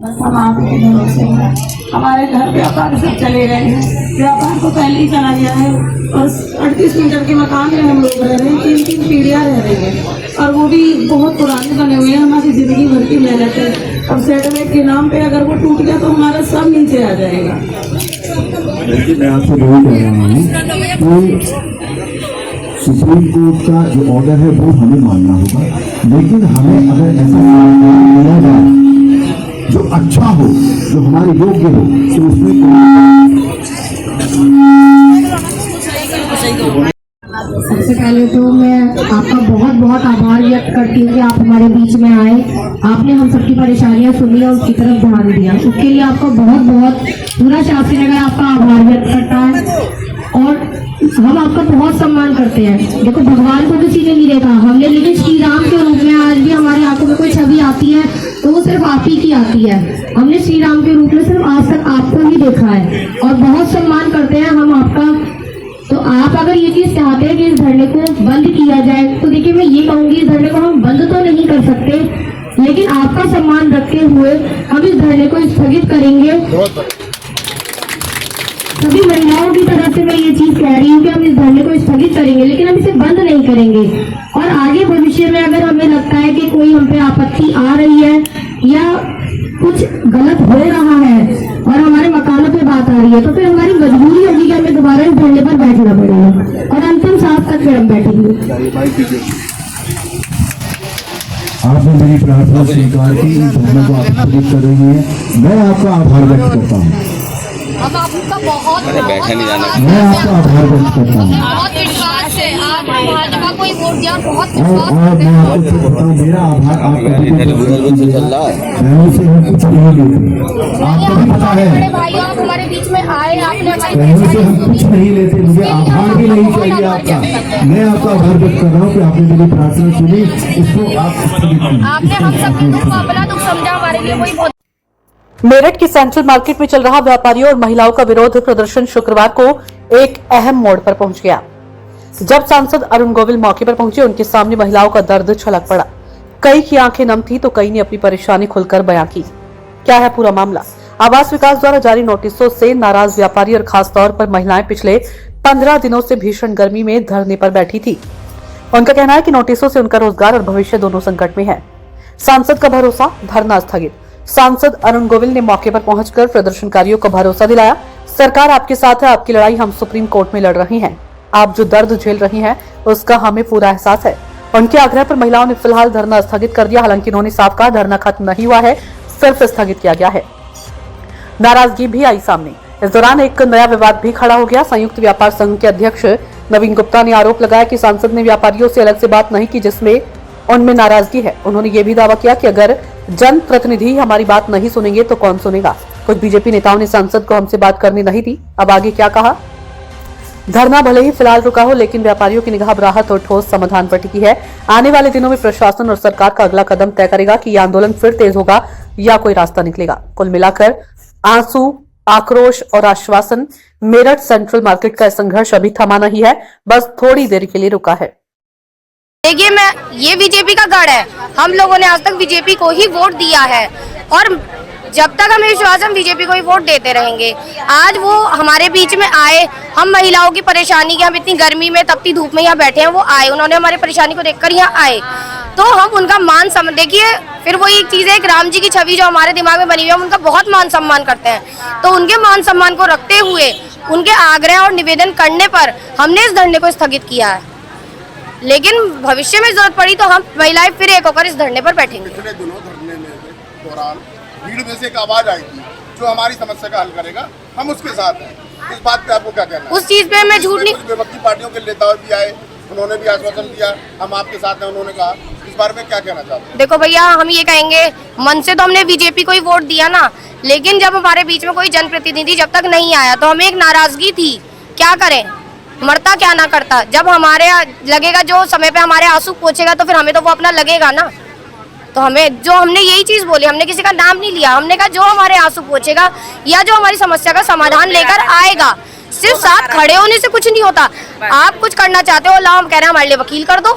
तमाम के भरोसे हमारे घर व्यापार सब चले गए हैं। व्यापार को पहले ही चला गया है और 38 मीटर के मकान में हम लोग रह रहे हैं। 3 पीढ़ियाँ रह रही हैं और वो भी बहुत पुराने बने हुए हैं। हमारी जिंदगी भर की मेहनत है और सेटलमेंट के नाम पे अगर वो टूट गया तो हमारा सब नीचे आ जाएगा। मैं आपसे यही कह रहा हूँ कि सुप्रीम कोर्ट का जो ऑर्डर है वो हमें मानना होगा, लेकिन हमें अगर ऐसा किया जाए जो अच्छा हो, जो हमारे योग्य हो, तो उसमें सबसे पहले तो मैं आपका बहुत बहुत आभार व्यक्त करती हूँ कि आप हमारे बीच में आए, आपने हम सबकी परेशानियां सुनी और उसकी तरफ ध्यान दिया। उसके लिए आपका बहुत बहुत पूरा शास्त्री नगर आपका आभार व्यक्त करता है और हम आपका बहुत सम्मान करते हैं। देखो, भगवान को किसी ने नहीं देखा हमने, लेकिन श्री राम के रूप में आज भी हमारी आंखों में कोई छवि आती है तो वो सिर्फ आप ही की आती है। हमने श्री राम के रूप में सिर्फ आज तक आपको ही देखा है और बहुत सम्मान करते हैं हम आपका। तो आप अगर ये चीज चाहते हैं कि इस धरने को बंद किया जाए तो देखिए, मैं ये कहूंगी इस धरने को हम बंद तो नहीं कर सकते, लेकिन आपका सम्मान रखते हुए हम इस धरने को स्थगित करेंगे। सभी महिलाओं की तरफ से मैं ये चीज कह रही हूँ कि हम इस धरने को स्थगित करेंगे, लेकिन हम इसे बंद नहीं करेंगे। और आगे भविष्य में अगर हमें लगता है कि कोई हम पे आपत्ति आ रही है या कुछ गलत हो रहा है और हमारे मकानों पे बात आ रही है, तो फिर हमारी मजबूरी होगी कि हमें दोबारा इस धरने पर बैठना पड़ेगा और अंतिम सांस तक फिर हम बैठेंगे। आपने मेरी प्रार्थना स्वीकार की, इस धरने को आप स्थगित कर रही हैं, मैं आपका आभार व्यक्त करता हूँ। हम आपका बहुत मैं आपका आभार व्यक्त करता हूँ। बहुत विश्वास है, आप भाजपा को ही वोट दिया, बहुत और मैं आपको बताऊँ, मेरा आभार आपका से हम कुछ नहीं लेते, आपको भी पता है। बड़े भाई आप हमारे बीच में आए, आपने पहले से हम कुछ नहीं लेते, मुझे आभार भी नहीं चाहिए आपका। मैं आपका आभार व्यक्त कर रहा हूँ कि आपने मेरी प्रार्थना सुनी, इसको आप आपने हम सब लोगों को अपना दुख समझा, हमारे लिए वही बहुत। मेरठ की सेंट्रल मार्केट में चल रहा व्यापारियों और महिलाओं का विरोध प्रदर्शन शुक्रवार को एक अहम मोड़ पर पहुंच गया। जब सांसद अरुण गोविल मौके पर पहुंचे, उनके सामने महिलाओं का दर्द छलक पड़ा। कई की आंखें नम थी तो कई ने अपनी परेशानी खुलकर बयां की। क्या है पूरा मामला? आवास विकास द्वारा जारी नोटिसों से नाराज व्यापारी और खासतौर पर महिलाएं पिछले 15 दिनों से भीषण गर्मी में धरने पर बैठी थी। उनका कहना है कि नोटिसों से उनका रोजगार और भविष्य दोनों संकट में है। सांसद का भरोसा, धरना स्थगित। सांसद अरुण गोविल ने मौके पर पहुंचकर प्रदर्शनकारियों को भरोसा दिलाया, सरकार आपके साथ है, आपकी लड़ाई हम सुप्रीम कोर्ट में लड़ रही हैं। आप जो दर्द झेल रही हैं उसका हमें पूरा एहसास है। उनके आग्रह पर महिलाओं ने फिलहाल धरना स्थगित कर दिया। हालांकि उन्होंने साफ कहा, धरना खत्म नहीं हुआ है, सिर्फ स्थगित किया गया है। नाराजगी भी आई सामने। इस दौरान एक नया विवाद भी खड़ा हो गया। संयुक्त व्यापार संघ के अध्यक्ष नवीन गुप्ता ने आरोप लगाया कि सांसद ने व्यापारियों से अलग से बात नहीं की जिसमें उनमें नाराजगी है। उन्होंने ये भी दावा किया कि अगर जन प्रतिनिधि हमारी बात नहीं सुनेंगे तो कौन सुनेगा। कुछ बीजेपी नेताओं ने सांसद को हमसे बात करने नहीं दी। अब आगे क्या कहा? धरना भले ही फिलहाल रुका हो, लेकिन व्यापारियों की निगाह राहत और ठोस समाधान पर टिकी है। आने वाले दिनों में प्रशासन और सरकार का अगला कदम तय करेगा कि यह आंदोलन फिर तेज होगा या कोई रास्ता निकलेगा। कुल मिलाकर आंसू, आक्रोश और आश्वासन, मेरठ सेंट्रल मार्केट का संघर्ष अभी थमा नहीं है, बस थोड़ी देर के लिए रुका है। देखिए, ये बीजेपी का गढ़ है। हम लोगों ने आज तक बीजेपी को ही वोट दिया है और जब तक हमें विश्वास है हम बीजेपी को ही वोट देते रहेंगे। आज वो हमारे बीच में आए, हम महिलाओं की परेशानी की, हम इतनी गर्मी में तपती धूप में यहाँ बैठे हैं, वो आए, उन्होंने हमारी परेशानी को देखकर यहाँ आए, तो हम उनका मान सम्मान, देखिए फिर वो एक चीज है, एक राम जी की छवि जो हमारे दिमाग में बनी हुई है, हम उनका बहुत मान सम्मान करते हैं। तो उनके मान सम्मान को रखते हुए, उनके आग्रह और निवेदन करने पर हमने इस धरने को स्थगित किया है। लेकिन भविष्य में जरूरत पड़ी तो हम महिलाएं फिर एक होकर इस धरने पर बैठेंगे। पिछले दिनों धरने में दौरान भीड़ में से एक आवाज आई थी जो हमारी समस्या का हल करेगा, हम उसके साथ हैं। इस बात पे आपको क्या कहना है? उस चीज पे मैं झूठ नहीं, विपक्षी पार्टियों के नेता भी आए, उन्होंने भी आश्वासन दिया हम आपके साथ हैं, उन्होंने कहा, इस बारे में क्या कहना चाहते हैं? देखो भैया, हम ये कहेंगे, मन से तो हमने बीजेपी को ही वोट दिया ना, लेकिन जब हमारे बीच में कोई जनप्रतिनिधि जब तक नहीं आया तो हमें एक नाराजगी थी। क्या करें, मरता क्या ना करता, जब हमारे लगेगा, जो समय पे हमारे आंसू पोंछेगा तो फिर हमें तो वो अपना लगेगा ना। तो हमें जो, हमने यही चीज बोली, हमने किसी का नाम नहीं लिया, हमने कहा जो हमारे आंसू पोंछेगा या जो हमारी समस्या का समाधान लेकर आएगा। सिर्फ साथ खड़े होने से कुछ नहीं होता। आप कुछ करना चाहते हो, लाओ, हम कह रहे हैं हमारे लिए वकील कर दो,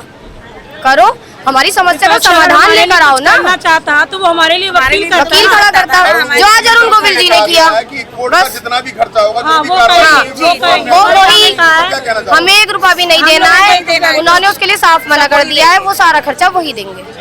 करो। हमारी समस्या का समाधान लेकर आओ ना। करना चाहता तो वो हमारे लिए वकील करता। वकील खड़ा करता जो आज अरुण गोविल जी ने किया। कि कोर्ट का जितना भी खर्चा होगा हाँ, जो भी वो कार्रवाई करेंगे, वो होगी, करेंगे। वो क्या वही कहना चाहोगे? हमें 1 रुपया भी नहीं देना है, उन्होंने उसके लिए साफ मना कर दिया है, वो सारा खर्चा वही देंगे।